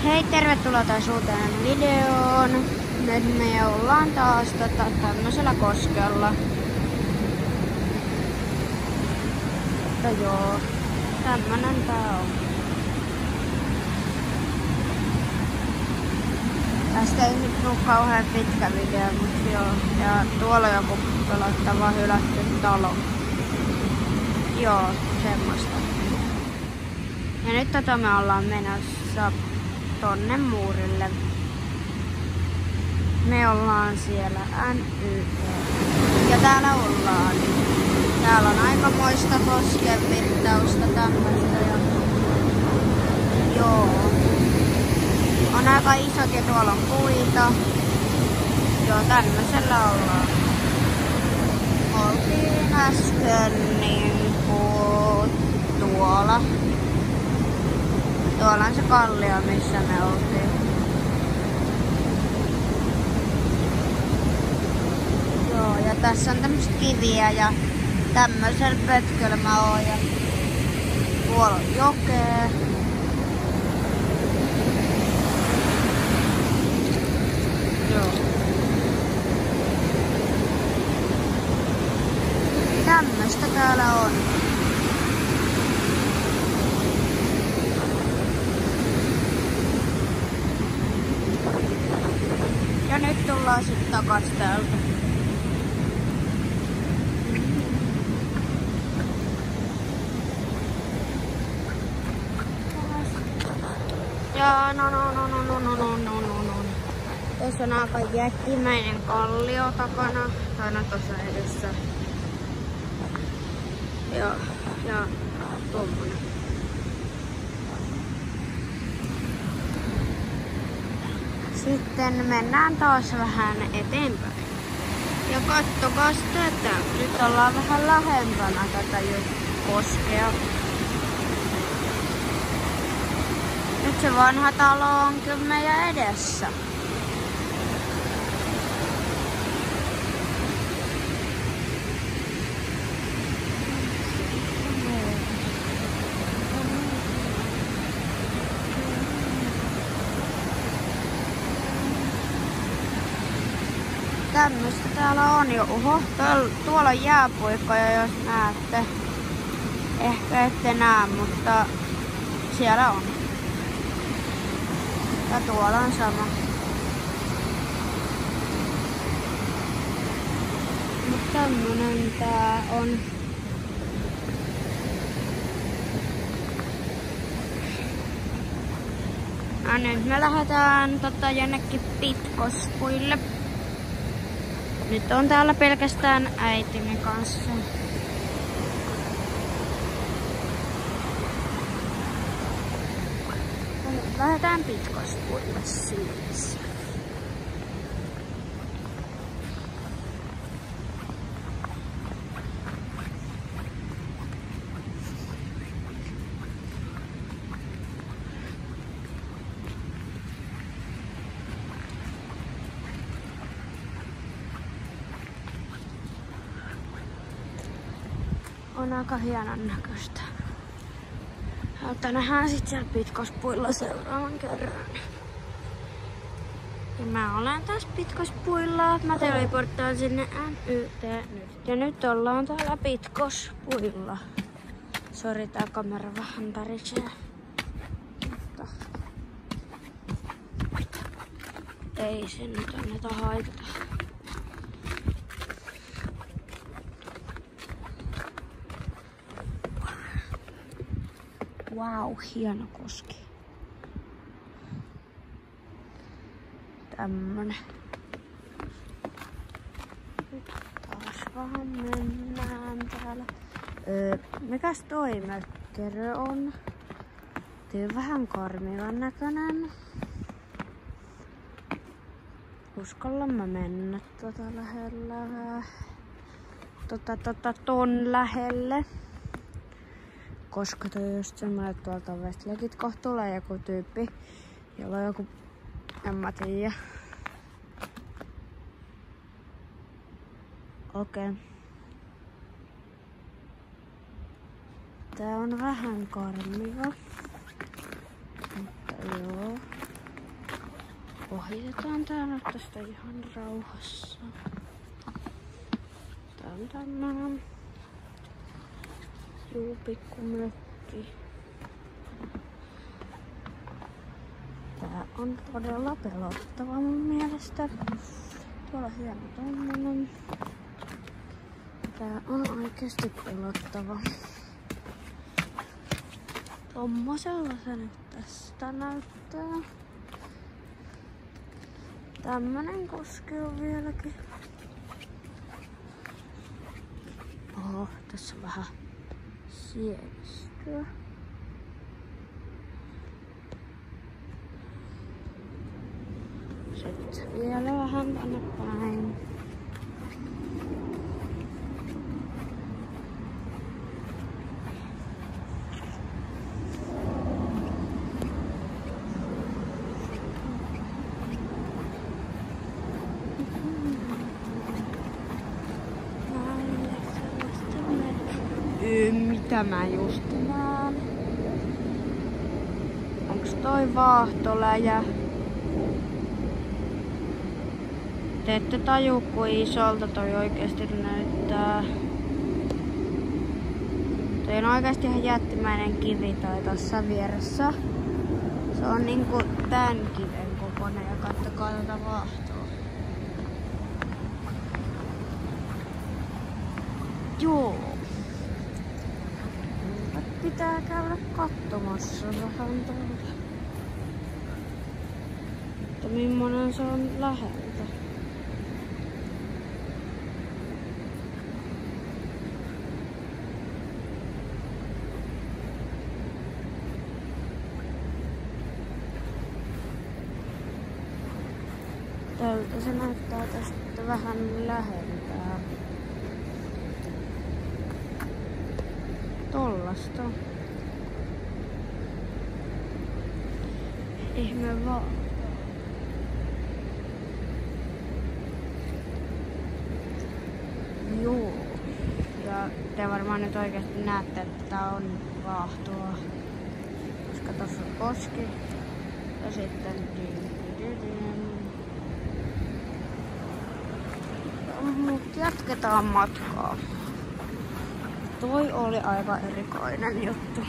Hei, tervetuloa taas uuteen videoon. Nyt me ollaan taas tämmöisellä koskella. Mutta joo, tämmönen tää on. Tästä ei nyt tuu kauhean pitkä video, mutta joo. Ja tuolla on joku pelottava hylätty talo. Joo, semmoista. Ja nyt me ollaan menossa tonne muurille. Me ollaan siellä NYT. Ja täällä ollaan. Täällä on aikamoista koskenvirtausta tämmöistä. Ja joo. On aika isot ja tuolla on puita. Joo, tämmöisellä ollaan. Oltiin äsken niinku tuolla. Tuolla on se kallio, missä me oltiin. Joo, ja tässä on tämmöistä kiviä ja tämmöisellä pötköllä mä oon. Ja tuolla on jokea. Joo. Tämmöistä täällä on. Ja nyt tullaan sitten takas täältä. Ja no. Tuossa on aika jättimäinen kallio takana. Tai no tuossa edessä. Ja tommonen. Sitten mennään taas vähän eteenpäin. Ja kattokaa tätä. Nyt ollaan vähän lähempänä tätä koskea. Nyt se vanha talo on kyllä meidän edessä. Tämmöistä täällä on jo. Oho, tuolla on jääpuikkoja, jos näette. Ehkä ette näe, mutta siellä on. Ja tuolla on sama. Mutta tämmönen tää on. No nyt me lähdetään jonnekin Pitkospuille. Nyt on täällä pelkästään äitini kanssa. Lähdetään Pitkospuille siis. On aika hienon näköistä. Mutta nähdään sit siellä Pitkospuilla seuraavan kerran. Ja mä olen taas Pitkospuilla. Mä teleporttaan sinne NYT nyt. Ja nyt ollaan täällä Pitkospuilla. Sori, tää kamera vähän pärisee. Mutta ei se nyt anneta haitata. Wow, hieno koski. Tämmönen. Nyt taas vähän mennään täällä. Mikäs toi mökkerö on? Tää on vähän karmivan näköinen. Uskallan mä mennä lähellä. Ton lähelle. Koska toi on just semmonen, että tuolta ovesta kohta tulee joku tyyppi, jolla on joku, en mä tiedä. Okei. Tää on vähän karmiva. Mutta joo. Ohitetaan tää nyt tästä ihan rauhassa. Tää on tämmönen pikkumökki. Tää on todella pelottava mun mielestä. Tuolla on hieno tommonen. Tää on oikeesti pelottava. Tommosella se nyt tästä näyttää. Tämmönen koski on vieläkin. Oho, tässä on vähän sievistöä. Sitten vielä vähän tänne päin. Mitä mä just näen? Onks toi vaahtoläjä? Te ette taju, kuin isolta toi oikeesti näyttää. Toi on oikeesti ihan jättimäinen kivi toi tossa vieressä. Se on niinku tän kiven kokoinen ja kattokaa tätä vaahtoa. Joo. Pitää käydä katsomassa vähän tuolta. Että millainen se on läheltä. Tältä se näyttää tästä vähän lähempää. Tollasta. Ihme vaan. Joo. Ja te varmaan nyt oikeesti näette, että tää on vaahtoa. Koska tossa on koski. Ja sitten mut jatketaan matkaa. Toi oli aika erikoinen juttu.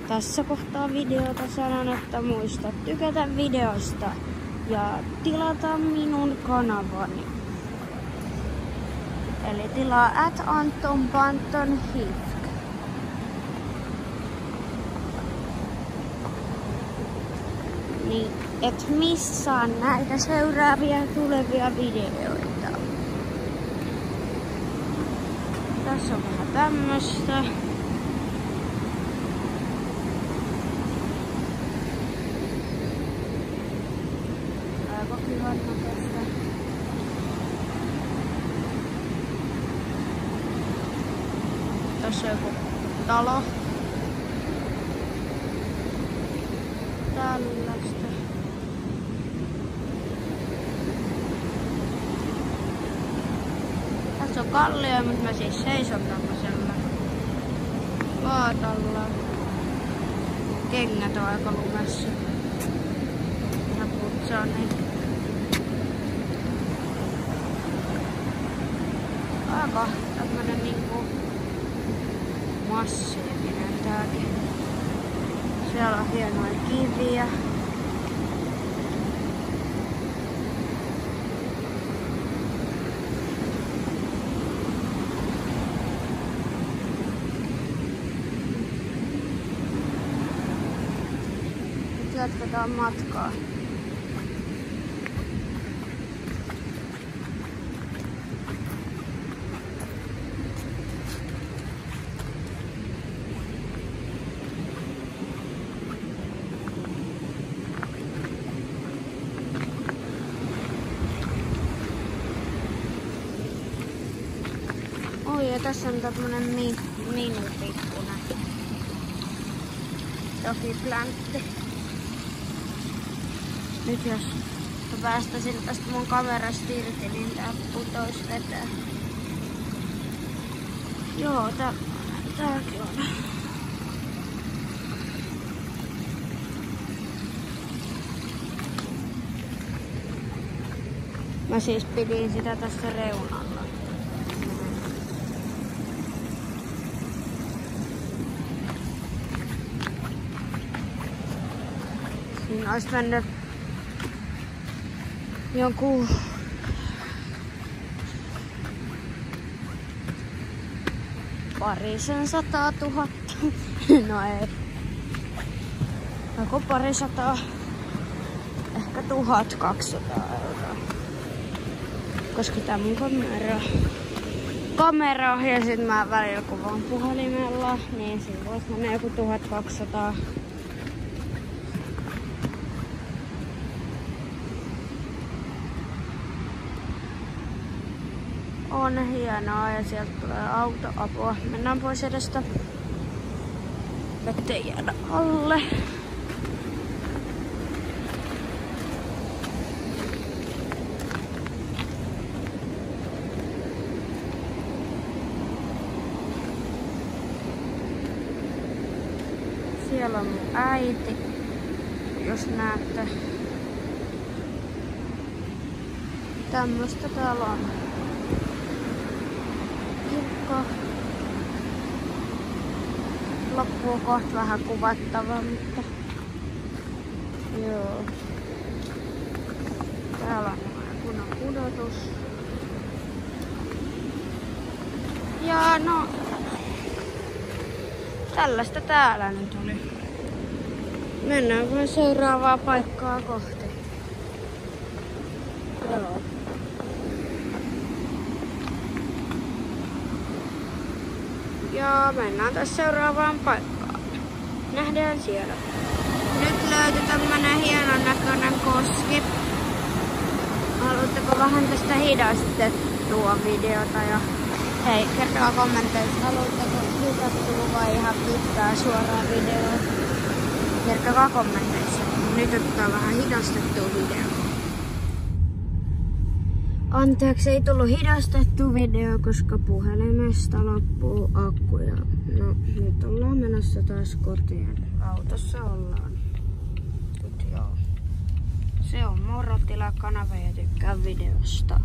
Tässä kohtaa videota sanon, että muista tykätä videosta ja tilata minun kanavani. Eli tilaa @AntonPantonHifk. Niin et missaa näitä seuraavia tulevia videoita. Tässä on vähän tämmöstä. Aika kivan näköistä. Tässä on joku talo. Tällaista. Tässä on kallio, mutta mä siis seison tämmöisellä vaatalla. Kengät on aika lumessa. Mä putsaan niitä. Aika tämmönen niinku massiivinen tääkin. Siellä on hienoja kiviä. Jatketaan matkaa. Oi, ja tässä on tämmönen mini-pikkunen Toki-pläntti. Nyt jos päästäisin tästä mun kamerasta irti, niin tää putois veteen. Joo, tääkin on. Mä siis pidin sitä tässä reunalla. Siinä olisi mennyt jonkun 200 000. No ei. Joku 200, ehkä 1200 €. Koska tää mun kamera ja sit mä välillä kuvaan puhelimella, niin siinä voisi mennä joku 1200. On hienoa ja sieltä tulee autoapua. Mennään pois edestä. Ettei jäädä alle. Siellä on mun äiti, jos näette. Tämmöstä täällä on. Kirkko. Loppuu kohta vähän kuvattava, mutta joo. Täällä on kunnon pudotus. Ja no, tällaista täällä nyt oli. Mennäänkö seuraavaa paikkaa kohti? Joo. Ja mennään tässä seuraavaan paikkaan. Nähdään siellä. Nyt löytyi tämmönen hienon näköinen koski. Haluatteko vähän tästä hidastettua videota? Ja hei, kertokaa kommenteissa, haluatteko hidastettua vai ihan pitkää suoraa videoa? Kertokaa kommenteissa. Nyt otetaan vähän hidastettua videoa. Anteeksi, ei tullut hidastettu video, koska puhelimesta loppuu akku. Ja no, nyt ollaan menossa taas kotiin. Autossa ollaan. Nyt joo. Se on Morotila kanava ja tykkää videosta.